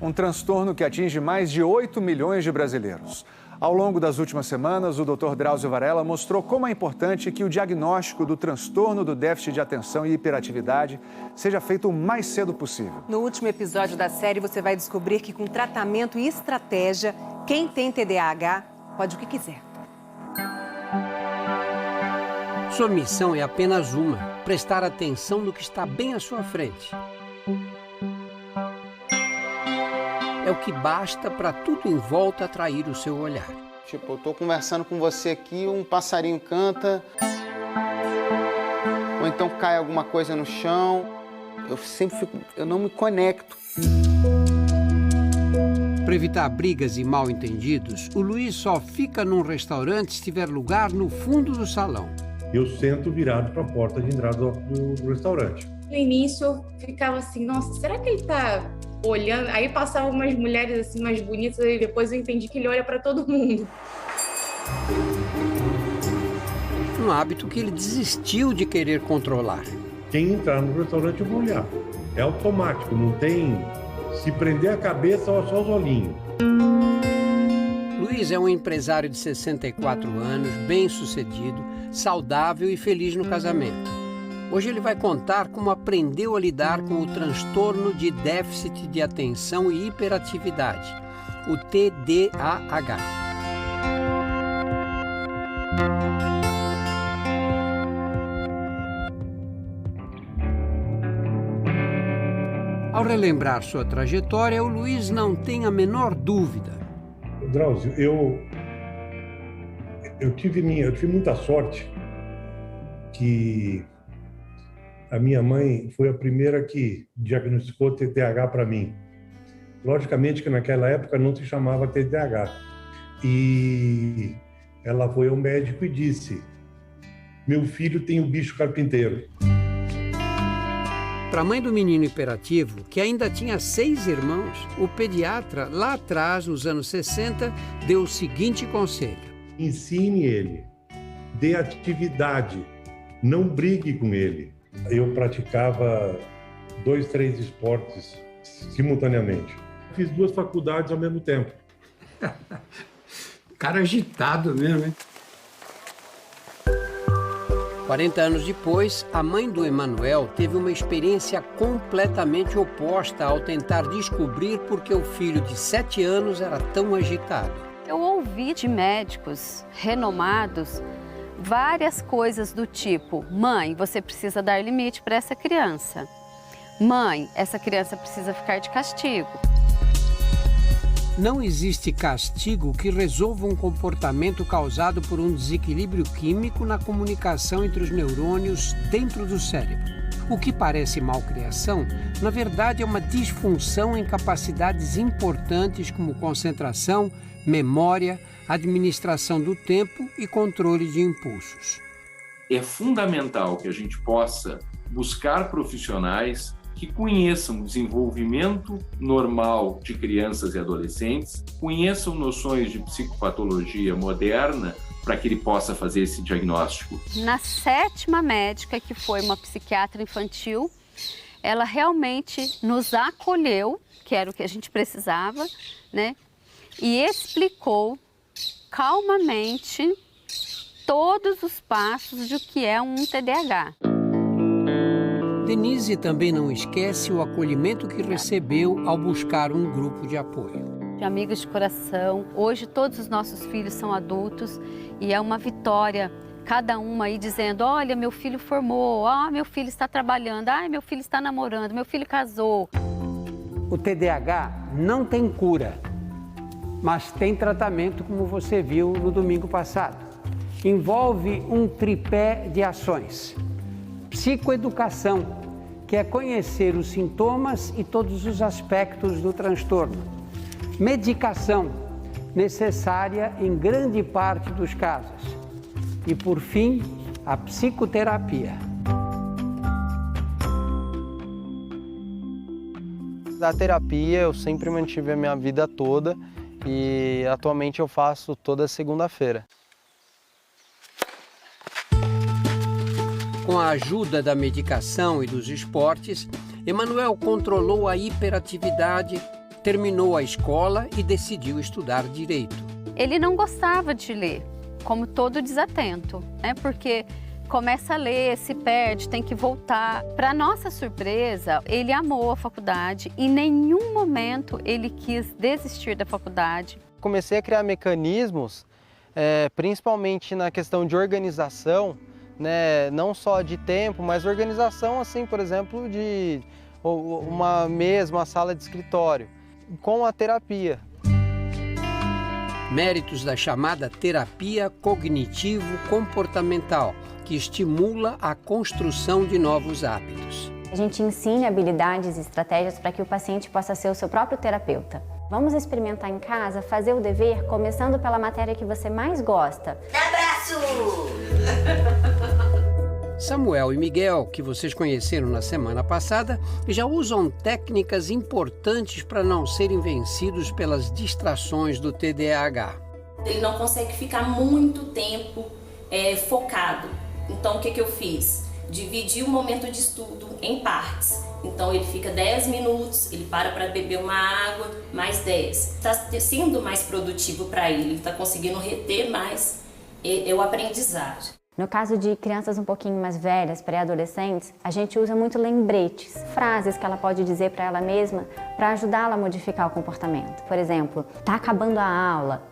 um transtorno que atinge mais de 8 milhões de brasileiros. Ao longo das últimas semanas, o Dr. Drauzio Varela mostrou como é importante que o diagnóstico do transtorno do déficit de atenção e hiperatividade seja feito o mais cedo possível. No último episódio da série, você vai descobrir que com tratamento e estratégia, quem tem TDAH pode o que quiser. Sua missão é apenas uma: prestar atenção no que está bem à sua frente. É o que basta para tudo em volta atrair o seu olhar. Tipo, eu tô conversando com você aqui, um passarinho canta, ou então cai alguma coisa no chão. Eu não me conecto. Para evitar brigas e mal-entendidos, o Luiz só fica num restaurante se tiver lugar no fundo do salão. Eu sento virado para a porta de entrada do restaurante. No início eu ficava assim, nossa, será que ele tá olhando? Aí passavam umas mulheres assim mais bonitas e depois eu entendi que ele olha para todo mundo. Um hábito que ele desistiu de querer controlar. Quem entrar no restaurante eu vou olhar. É automático, não tem se prender a cabeça ou só os olhinhos. Luiz é um empresário de 64 anos, bem-sucedido, saudável e feliz no casamento. Hoje ele vai contar como aprendeu a lidar com o transtorno de déficit de atenção e hiperatividade, o TDAH. Ao relembrar sua trajetória, o Luiz não tem a menor dúvida. Drauzio, eu tive muita sorte que a minha mãe foi a primeira que diagnosticou TDAH para mim. Logicamente que naquela época não se chamava TDAH. E ela foi ao médico e disse: meu filho tem o bicho carpinteiro. Para a mãe do menino hiperativo, que ainda tinha 6 irmãos, o pediatra, lá atrás, nos anos 60, deu o seguinte conselho: ensine ele, dê atividade, não brigue com ele. Eu praticava 2, 3 esportes simultaneamente. Fiz 2 faculdades ao mesmo tempo. Cara agitado mesmo, hein? 40 anos depois, a mãe do Emanuel teve uma experiência completamente oposta ao tentar descobrir por que o filho de 7 anos era tão agitado. Eu ouvi de médicos renomados várias coisas do tipo: mãe, você precisa dar limite para essa criança. Mãe, essa criança precisa ficar de castigo. Não existe castigo que resolva um comportamento causado por um desequilíbrio químico na comunicação entre os neurônios dentro do cérebro. O que parece malcriação, na verdade, é uma disfunção em capacidades importantes como concentração, memória, administração do tempo e controle de impulsos. É fundamental que a gente possa buscar profissionais que conheçam o desenvolvimento normal de crianças e adolescentes, conheçam noções de psicopatologia moderna para que ele possa fazer esse diagnóstico. Na 7ª médica, que foi uma psiquiatra infantil, ela realmente nos acolheu, que era o que a gente precisava, né? E explicou calmamente todos os passos de o que é um TDAH. Denise também não esquece o acolhimento que recebeu ao buscar um grupo de apoio. De amigos de coração, hoje todos os nossos filhos são adultos e é uma vitória, cada uma aí dizendo: olha, meu filho formou, meu filho está trabalhando, meu filho está namorando, meu filho casou. O TDAH não tem cura, mas tem tratamento, como você viu no domingo passado. Envolve um tripé de ações. Psicoeducação, que é conhecer os sintomas e todos os aspectos do transtorno. Medicação, necessária em grande parte dos casos. E, por fim, a psicoterapia. Da terapia eu sempre mantive a minha vida toda e atualmente eu faço toda segunda-feira. Com a ajuda da medicação e dos esportes, Emanuel controlou a hiperatividade, terminou a escola e decidiu estudar direito. Ele não gostava de ler, como todo desatento, né? Porque começa a ler, se perde, tem que voltar. Para nossa surpresa, ele amou a faculdade e em nenhum momento ele quis desistir da faculdade. Comecei a criar mecanismos, principalmente na questão de organização, né? Não só de tempo, mas organização, assim, por exemplo, de uma mesa, uma sala de escritório, com a terapia. Méritos da chamada terapia cognitivo-comportamental, que estimula a construção de novos hábitos. A gente ensina habilidades e estratégias para que o paciente possa ser o seu próprio terapeuta. Vamos experimentar em casa, fazer o dever, começando pela matéria que você mais gosta. Abraço! Samuel e Miguel, que vocês conheceram na semana passada, já usam técnicas importantes para não serem vencidos pelas distrações do TDAH. Ele não consegue ficar muito tempo focado. Então, o que eu fiz? Dividi o momento de estudo em partes. Então, ele fica 10 minutos, ele para beber uma água, mais 10. Está sendo mais produtivo para ele está conseguindo reter mais o aprendizado. No caso de crianças um pouquinho mais velhas, pré-adolescentes, a gente usa muito lembretes, frases que ela pode dizer para ela mesma para ajudá-la a modificar o comportamento. Por exemplo, tá acabando a aula,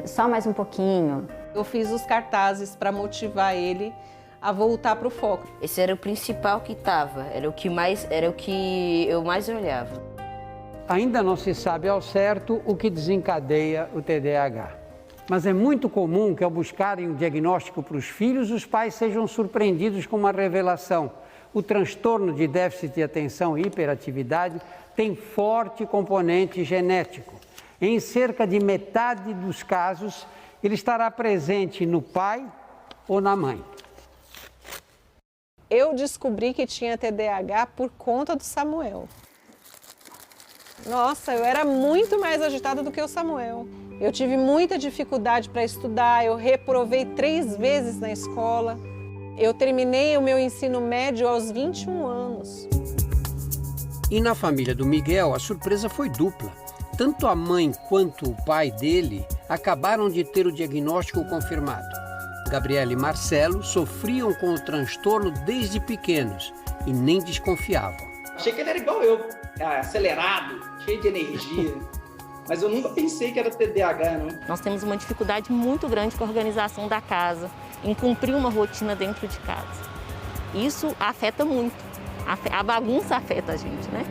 só mais um pouquinho. Eu fiz os cartazes para motivar ele a voltar para o foco. Esse era o principal que estava, era o que eu mais olhava. Ainda não se sabe ao certo o que desencadeia o TDAH. Mas é muito comum que, ao buscarem um diagnóstico para os filhos, os pais sejam surpreendidos com uma revelação. O transtorno de déficit de atenção e hiperatividade tem forte componente genético. Em cerca de metade dos casos, ele estará presente no pai ou na mãe. Eu descobri que tinha TDAH por conta do Samuel. Nossa, eu era muito mais agitada do que o Samuel. Eu tive muita dificuldade para estudar, eu reprovei 3 vezes na escola. Eu terminei o meu ensino médio aos 21 anos. E na família do Miguel, a surpresa foi dupla. Tanto a mãe quanto o pai dele acabaram de ter o diagnóstico confirmado. Gabriela e Marcelo sofriam com o transtorno desde pequenos e nem desconfiavam. Achei que ele era igual eu, acelerado, cheio de energia. Mas eu nunca pensei que era TDAH, não. Nós temos uma dificuldade muito grande com a organização da casa, em cumprir uma rotina dentro de casa. Isso afeta muito. A bagunça afeta a gente, né?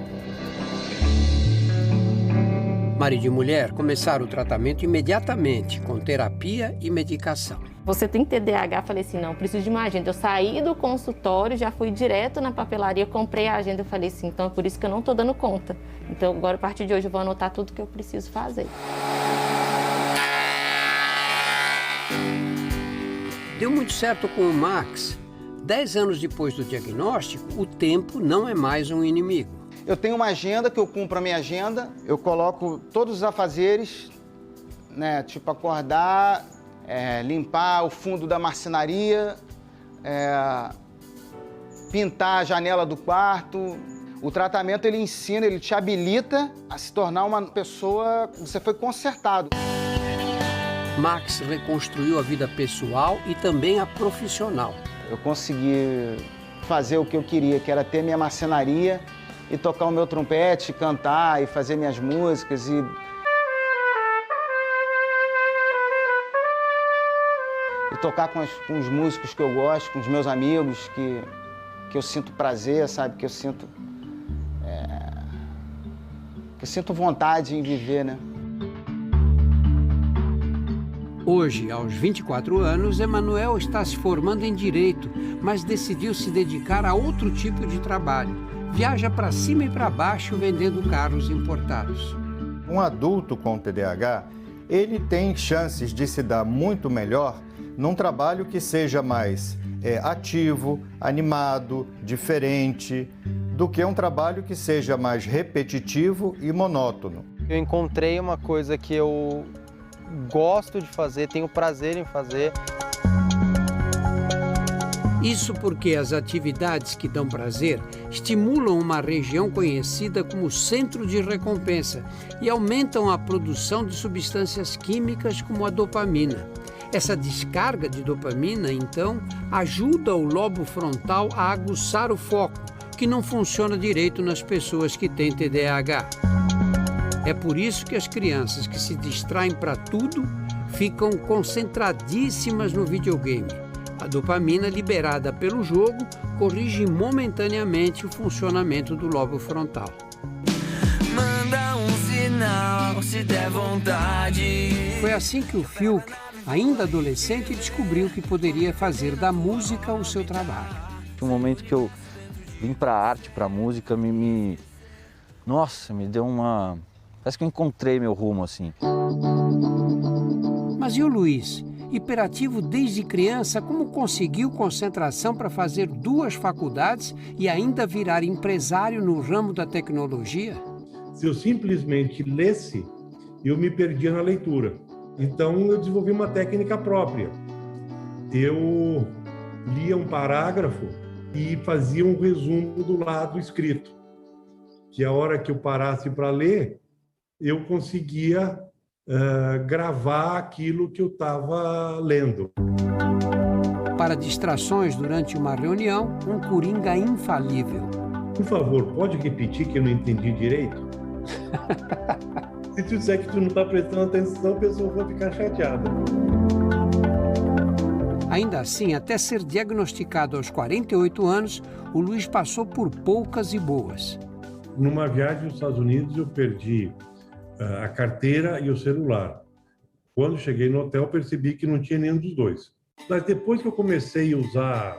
Marido e mulher começaram o tratamento imediatamente, com terapia e medicação. Você tem TDAH? Falei assim, não, preciso de uma agenda. Eu saí do consultório, já fui direto na papelaria, comprei a agenda. Eu falei assim, então é por isso que eu não estou dando conta. Então agora, a partir de hoje, eu vou anotar tudo que eu preciso fazer. Deu muito certo com o Max. 10 anos depois do diagnóstico, o tempo não é mais um inimigo. Eu tenho uma agenda que eu cumpro a minha agenda, eu coloco todos os afazeres, né, tipo acordar, limpar o fundo da marcenaria, pintar a janela do quarto. O tratamento ele ensina, ele te habilita a se tornar uma pessoa que você foi consertado. Max reconstruiu a vida pessoal e também a profissional. Eu consegui fazer o que eu queria, que era ter minha marcenaria e tocar o meu trompete, cantar e fazer minhas músicas e tocar com os músicos que eu gosto, com os meus amigos, que eu sinto prazer, sabe? Que eu sinto vontade em viver, né? Hoje, aos 24 anos, Emanuel está se formando em Direito, mas decidiu se dedicar a outro tipo de trabalho. Viaja para cima e para baixo vendendo carros importados. Um adulto com TDAH, ele tem chances de se dar muito melhor num trabalho que seja mais ativo, animado, diferente, do que um trabalho que seja mais repetitivo e monótono. Eu encontrei uma coisa que eu gosto de fazer, tenho prazer em fazer. Isso porque as atividades que dão prazer estimulam uma região conhecida como centro de recompensa e aumentam a produção de substâncias químicas como a dopamina. Essa descarga de dopamina, então, ajuda o lobo frontal a aguçar o foco, que não funciona direito nas pessoas que têm TDAH. É por isso que as crianças que se distraem para tudo ficam concentradíssimas no videogame. A dopamina liberada pelo jogo corrige momentaneamente o funcionamento do lobo frontal. Manda um sinal se der vontade. Foi assim que o Fiuk, ainda adolescente, descobriu que poderia fazer da música o seu trabalho. Um momento que eu vim para a arte, para a música, nossa, me deu uma... Parece que eu encontrei meu rumo, assim. Mas e o Luiz? Hiperativo desde criança, como conseguiu concentração para fazer 2 faculdades e ainda virar empresário no ramo da tecnologia? Se eu simplesmente lesse, eu me perdia na leitura. Então, eu desenvolvi uma técnica própria. Eu lia um parágrafo e fazia um resumo do lado escrito. Que a hora que eu parasse para ler, eu conseguia gravar aquilo que eu estava lendo. Para distrações durante uma reunião, um coringa infalível. Por favor, pode repetir que eu não entendi direito? Se tu disser que tu não está prestando atenção, a pessoa vai ficar chateada. Ainda assim, até ser diagnosticado aos 48 anos, o Luiz passou por poucas e boas. Numa viagem nos Estados Unidos, eu perdi a carteira e o celular. Quando cheguei no hotel, percebi que não tinha nenhum dos dois. Mas depois que eu comecei a usar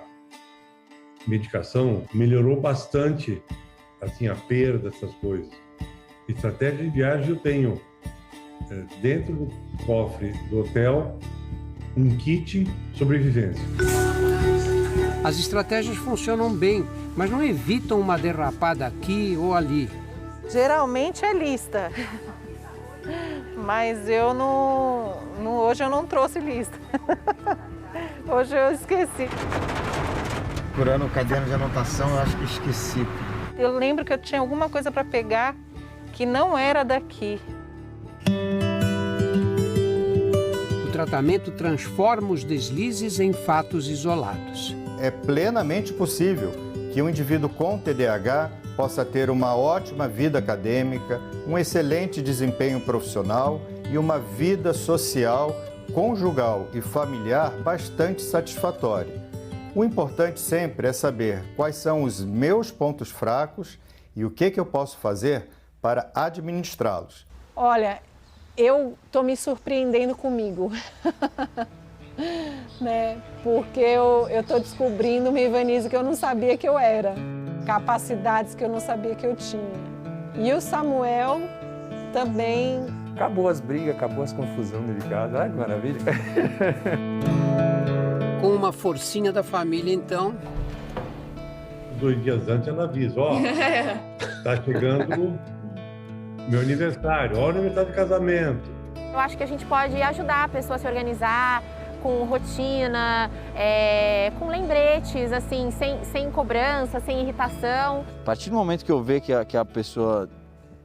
medicação, melhorou bastante assim, a perda, essas coisas. Estratégia de viagem eu tenho dentro do cofre do hotel um kit sobrevivência. As estratégias funcionam bem, mas não evitam uma derrapada aqui ou ali. Geralmente é lista, mas eu hoje eu não trouxe lista. Hoje eu esqueci. Procurando o caderno de anotação, eu acho que esqueci. Eu lembro que eu tinha alguma coisa para pegar que não era daqui. O tratamento transforma os deslizes em fatos isolados. É plenamente possível que um indivíduo com TDAH possa ter uma ótima vida acadêmica, um excelente desempenho profissional e uma vida social, conjugal e familiar bastante satisfatória. O importante sempre é saber quais são os meus pontos fracos e o que eu posso fazer para administrá-los. Olha, eu estou me surpreendendo comigo, né? Porque eu estou descobrindo uma Ivanise que eu não sabia que eu era, capacidades que eu não sabia que eu tinha. E o Samuel também... Acabou as brigas, acabou as confusões dentro de casa. Ai, que maravilha! Com uma forcinha da família, então... 2 dias antes ela avisa, ó, tá chegando meu aniversário, ó, o aniversário de casamento. Eu acho que a gente pode ajudar a pessoa a se organizar com rotina, com lembretes, assim, sem cobrança, sem irritação. A partir do momento que eu ver que a pessoa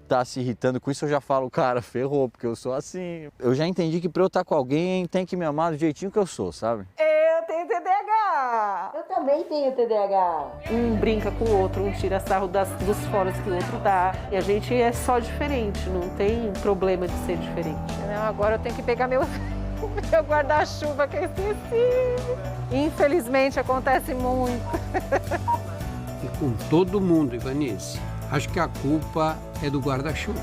tá se irritando com isso, eu já falo, cara, ferrou, porque eu sou assim. Eu já entendi que pra eu estar com alguém, tem que me amar do jeitinho que eu sou, sabe? Eu tenho TDAH! Eu também tenho TDAH. Um brinca com o outro, um tira sarro dos foras que o outro dá. E a gente é só diferente, não tem problema de ser diferente. Não, agora eu tenho que pegar meu guarda-chuva que eu esqueci. Infelizmente acontece muito. E com todo mundo, Ivanise, acho que a culpa é do guarda-chuva.